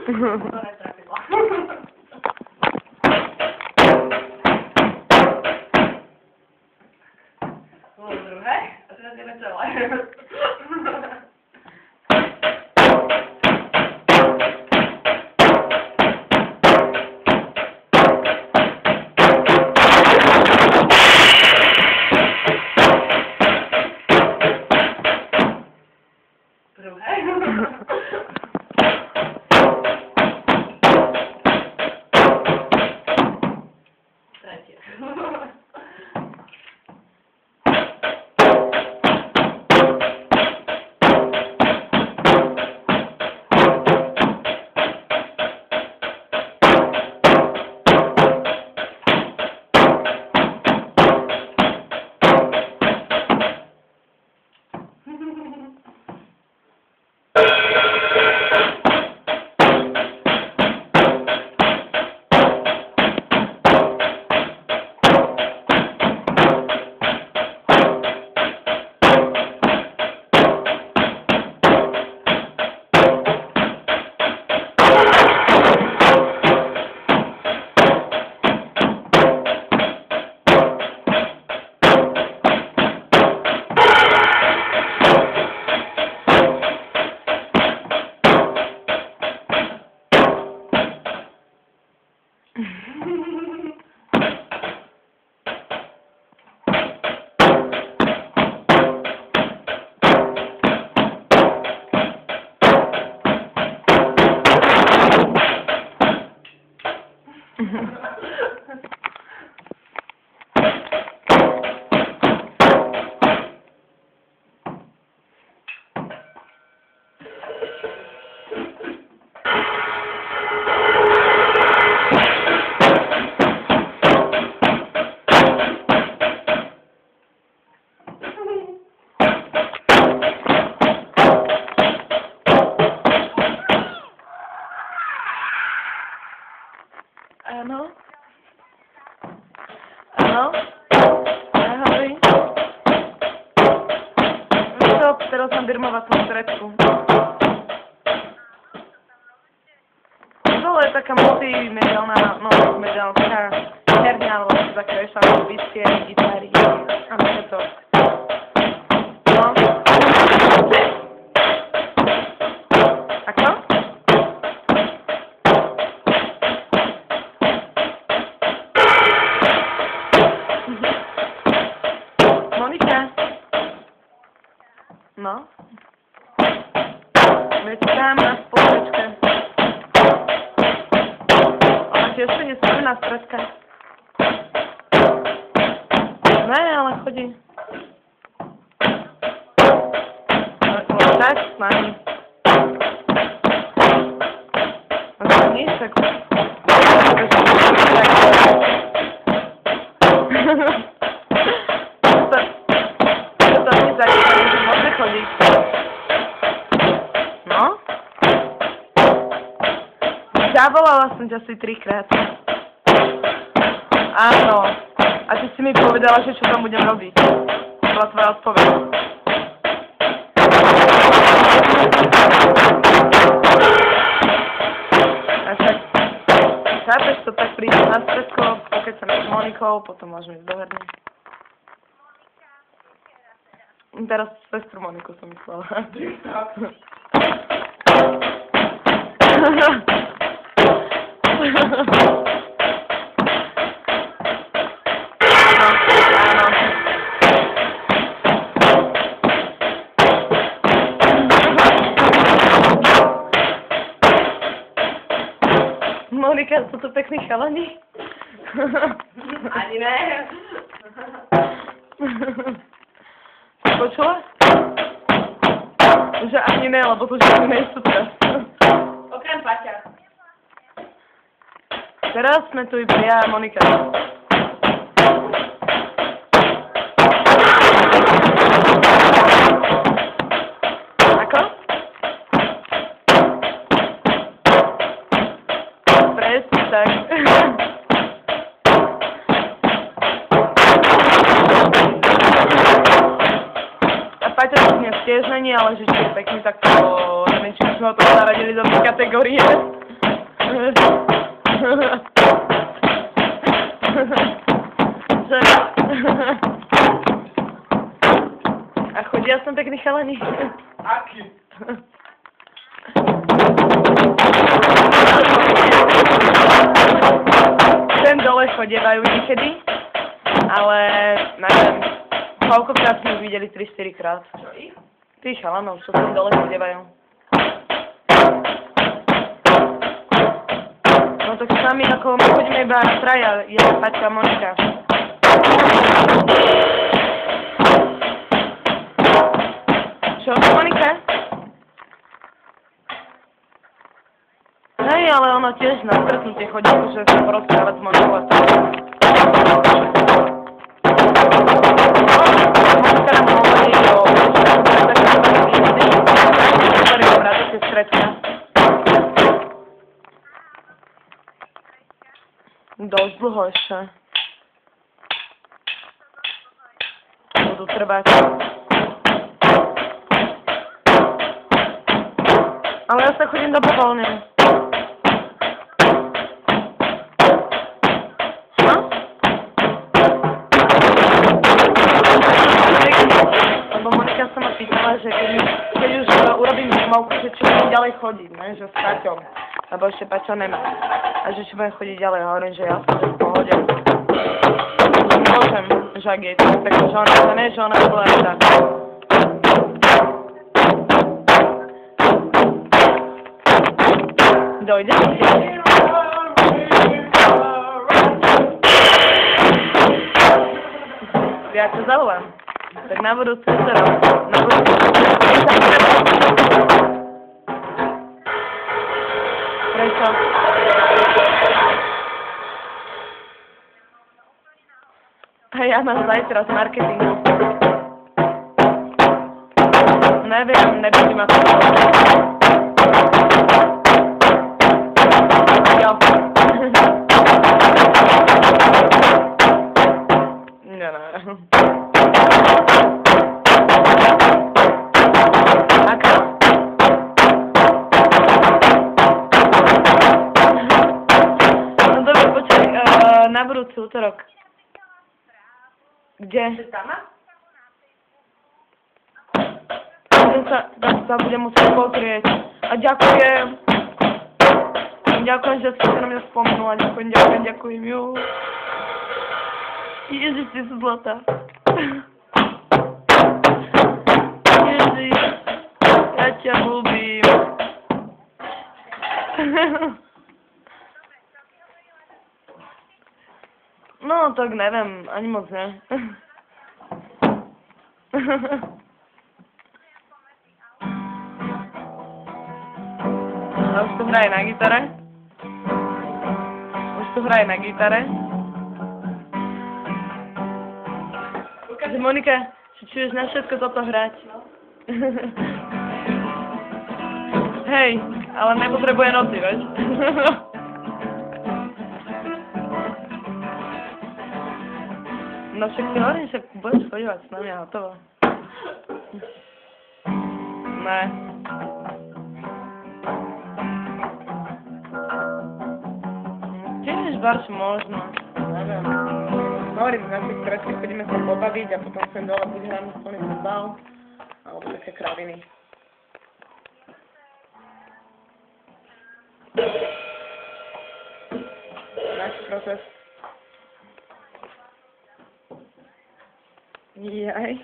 To netrafila. Bolo druhé. A teraz ideme celé. Tretie. Áno. Áno. Ahoj. Stop, teraz mám birmovať tú stredku. Dole je taká multimediálna, taká herňa, alebo taká vešané bistie, gitary a to. No. Ako? Monika? No? Veď tam na spoločke. Ona ti ešte nespojená stredka. Ne, ale chodí. Tak s nami. A to nie tak. To nie tak, že môže chodiť. No? Zavolala som ťa asi 3-krát. Áno. A ty si mi povedala, že čo tam budem robiť. To bola tvoja odpoveď. A však, chápeš to, tak prídem na stredko, pokecam s Monikou, potom môžeme ísť do herny. Teraz sestru Moniku som myslela. Monika, sú to pekní chalani? Ani ne. Počula? Že ani ne, lebo to žiadne nejsú teraz. Okrem Paťa. Teraz sme tu iba ja a Monika. Ako? Presne tak. A Paťa to dnes tiež není, ale že či je pekný, tak to neviem, či sme ho to zaradili do tej kategórie. Že... A chodia som pekný chalani. Aký? Sem dole chodievajú niekedy, ale neviem, koľkokrát sme už videli 3-4 krát. Čo ich? Tí chalanov, čo sem dole chodievajú. No tak sami ako my chodíme iba traja, ja, Paťka, Monika. Čo, Monika? Hej, ale ono tiež na stretnutie chodí, akože sa porozprávať s Monikou a tak. Monika nám hovorí o takých brátke stretka. Dosť dlho ešte. Budú trvať. Ale ja sa chodím do povolne. Lebo Monika sa ma pýtala, že keď už urobím zimovku, že či budem ďalej chodiť, ne? Že s Paťom. Lebo ešte Paťo nemá. A že či budem chodiť ďalej, hovorím, že ja som v pohode. Môžem, že ak je to tak, že ona sa ne, že ona bola aj tak. Dojde? Ja to zavolám. Tak na budúci rok. Na budúci Prečo? A ja mám zajtra z marketingu. Neviem, nebaví ma to. Jo. Nie. Ako? No dobre, počkaj, na budúci útorok. Kde? Sa budem musieť pozrieť. A ďakujem. Ďakujem, že ste sa na mňa spomenula. Ďakujem, ju. Ježiš, ty si zlatá. Ježiš, ja ťa ľúbim. No, tak neviem, ani moc ne. A už tu hraje na gitare. Že Monika, či čuješ na všetko toto hrať? Hej, ale nepotrebuje noty, veď? No však si hovorím, že budeš chodívať s nami a hotovo. Ne. Tiež barš možno, neviem. Hovorím, na tých stretách chodíme sa pobaviť a potom sem dole buď hráme spolný futbal, alebo také kraviny. Náš proces. Jaj.